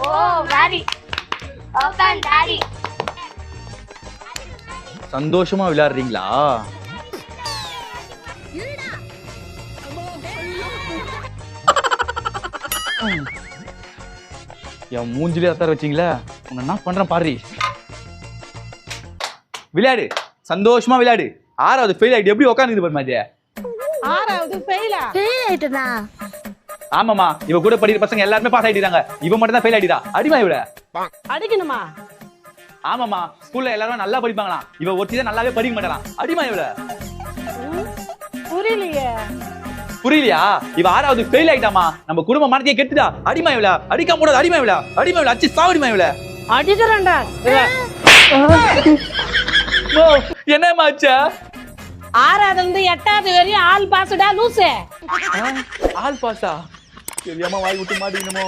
Oh, very. Open, daddy. சந்தோஷமா விளையாடுறீங்களா? என் மூஞ்சிலே அத்தார வச்சிங்களா? உன்னை என்ன பண்றேன் பாரு. விளையாடு, சந்தோஷமா விளையாடு. 6வது ஃபெயில் ஆயிட்டு எப்படி உட்காந்துது பாரு மாதிரி. 6வது ஃபெயிலா? ஃபெயில் ஆயிட்டனா? ஆமாமா, இவ கூட படிக்கிற பசங்க எல்லாரும் பாஸ் ஆயிட்டாங்க. இவ மட்டும் தான் ஃபெயில் ஆயிட்டா. அடிமா இவள. அடிக்கணுமா? ஆமாமா, ஸ்கூல்ல எல்லாரும் நல்லா படிப்பாங்களாம். இவ ஒருத்தி தான் நல்லாவே படிக்க மாட்டலாம். அடிமா இவள. புரியலையே. புரியலையா? இவ 6வது ஃபெயில் ஆயிட்டாமா. நம்ம குடும்ப மானத்தையே கெட்டுடா. அடிமா இவள. அடிக்காம போடாத. அடிமா இவள. அடிமா இவள. அச்சி சாவடிமா இவள. அடிக்கறேன்டா. என்னமா ஆச்சு? 6வது இருந்து 8வது வரையும் ஆல் பாஸ்டா லூசே. ஆல் பாஸா? தெரியாம வாய் விட்டு மாட்டீங்கமோ.